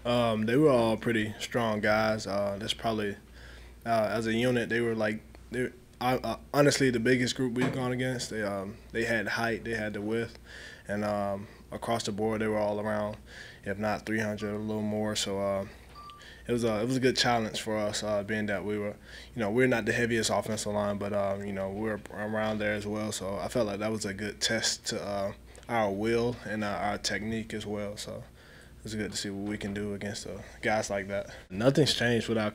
They were all pretty strong guys. That's probably as a unit they were like honestly the biggest group we've gone against. They had height, they had the width, and across the board they were all around, if not 300, a little more. So it was a good challenge for us, being that we were, we're not the heaviest offensive line, but we're around there as well. So I felt like that was a good test to our will and our technique as well. So it's good to see what we can do against guys like that. Nothing's changed with our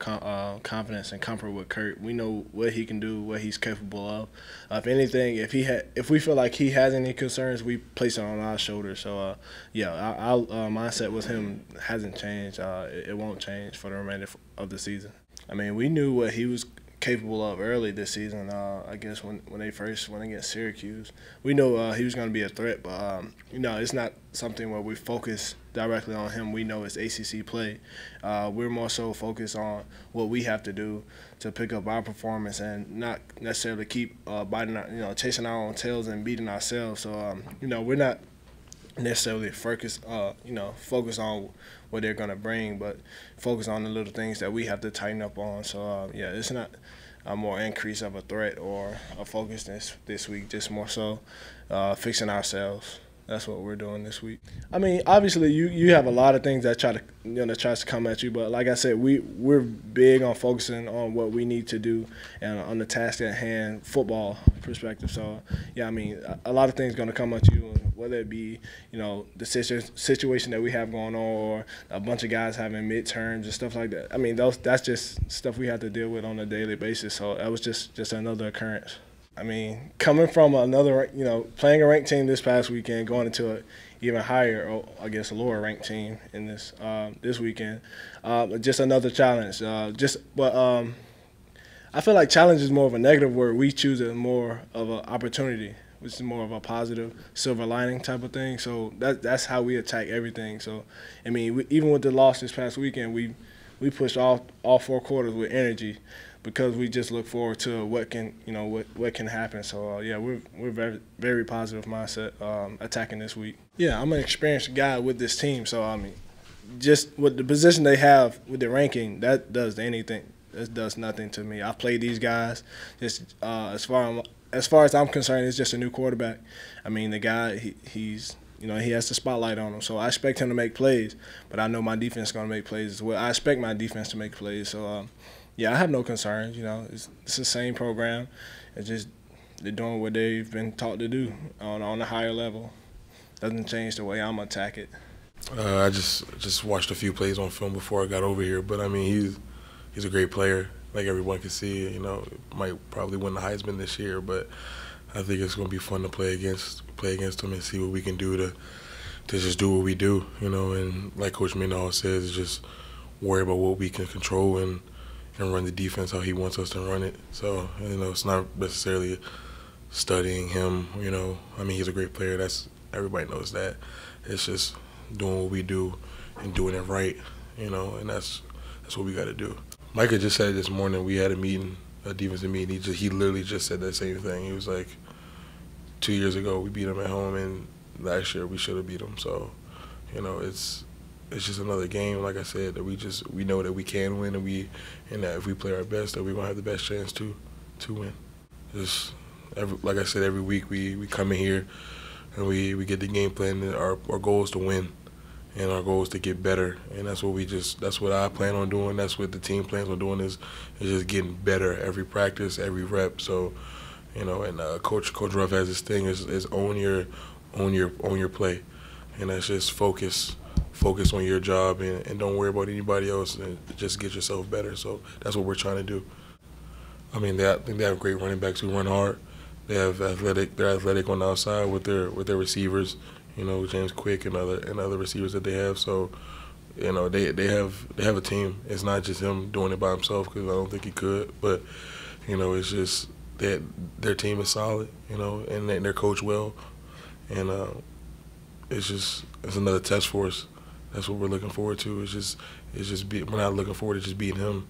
confidence and comfort with Kurt. We know what he can do, what he's capable of. If anything, if we feel like he has any concerns, we place it on our shoulders. So, yeah, our mindset with him hasn't changed. It won't change for the remainder of the season. I mean, we knew what he was capable of early this season. I guess when they first went against Syracuse, we know he was going to be a threat, but it's not something where we focus directly on him. We know it's ACC play. We're more so focused on what we have to do to pick up our performance and not necessarily keep chasing our own tails and beating ourselves. So we're not necessarily focus on what they're going to bring, but focus on the little things that we have to tighten up on. So, yeah, it's not a more increase of a threat or a focus this week, just more so fixing ourselves. That's what we're doing this week. I mean, obviously, you have a lot of things that tries to come at you, but like I said, we're big on focusing on what we need to do and on the task at hand, football perspective. So, yeah, I mean, a lot of things going to come at you, whether it be the situation that we have going on or a bunch of guys having midterms and stuff like that. I mean, that's just stuff we have to deal with on a daily basis. So that was just another occurrence. I mean, coming from another, playing a ranked team this past weekend, going into an even higher, or I guess a lower ranked team in this weekend, just another challenge. But I feel like challenge is more of a negative word. We choose it more of an opportunity, which is more of a positive silver lining type of thing. So that's how we attack everything. So, I mean, even with the loss this past weekend, we pushed all 4 quarters with energy, because we just look forward to what can happen. So yeah, we're very very positive mindset attacking this week. Yeah, I'm an experienced guy with this team, so I mean, just with the position they have with the ranking, that does anything. That does nothing to me. I've played these guys. Just as far as I'm concerned, it's just a new quarterback. I mean, the guy he's he has the spotlight on him, so I expect him to make plays. But I know my defense is going to make plays as well. I expect my defense to make plays. So. Yeah, I have no concerns. It's the same program. It's just they're doing what they've been taught to do on a higher level. Doesn't change the way I'm attack it. I just watched a few plays on film before I got over here, but I mean he's a great player. Like everyone can see, might probably win the Heisman this year, but I think it's going to be fun to play against him and see what we can do to just do what we do. And like Coach Mendenhall says, just worry about what we can control and run the defense how he wants us to run it. So, it's not necessarily studying him, I mean, he's a great player. Everybody knows that. It's just doing what we do and doing it right, and that's what we got to do. Micah just said this morning, we had a meeting, a defensive meeting. He literally just said that same thing. He was like, 2 years ago we beat him at home, and last year we should have beat him. So, it's just another game, like I said, that we know that we can win, and that if we play our best, that we're gonna have the best chance to win. Just like I said, every week we come in here and we get the game plan. And our goal is to win, and our goal is to get better, and that's what I plan on doing. That's what the team plans on doing is just getting better every practice, every rep. So, and Coach Ruff has this thing is own your play, and that's just focus on your job and don't worry about anybody else, and just get yourself better. So that's what we're trying to do. I mean, I think they have great running backs who run hard. They're athletic on the outside with their receivers, James Quick and other receivers that they have. So, they have a team. It's not just him doing it by himself, because I don't think he could. But it's just that their team is solid, and they're coached well, and it's another test for us. That's what we're looking forward to. We're not looking forward to just beating him.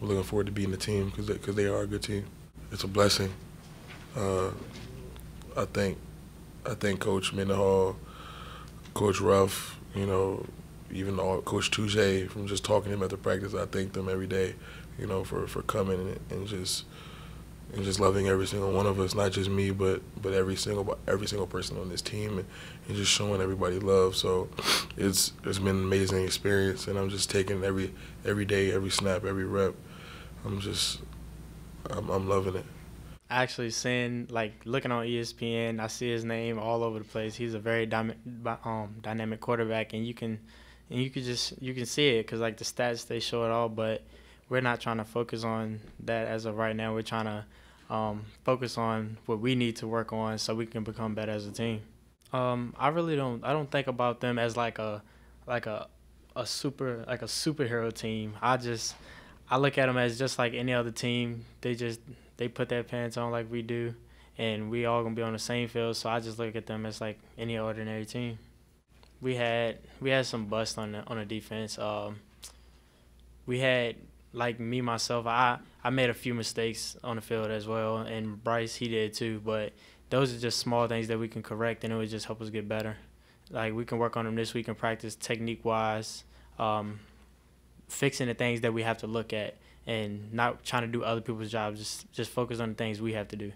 We're looking forward to beating the team because they are a good team. It's a blessing. I think Coach Mendenhall, Coach Ruff, even Coach Touche, from just talking to him after practice, I thank them every day, you know, for coming and just loving every single one of us, not just me, but every single person on this team, and just showing everybody love. So it's been an amazing experience, and I'm just taking every day, every snap, every rep. I'm loving it. Actually seeing, like, looking on ESPN, I see his name all over the place. He's a very dynamic quarterback, and you can see it because, like, the stats, they show it all, but we're not trying to focus on that as of right now. We're trying to focus on what we need to work on so we can become better as a team. I don't think about them as like a superhero team. I look at them as just like any other team. They put their pants on like we do, and we all gonna be on the same field. So I just look at them as like any ordinary team. We had some busts on the defense. We had, like, me myself, I made a few mistakes on the field as well, and Bryce, he did too. But those are just small things that we can correct, and it would just help us get better. Like, we can work on them this week and practice technique-wise, fixing the things that we have to look at, and not trying to do other people's jobs. Just focus on the things we have to do.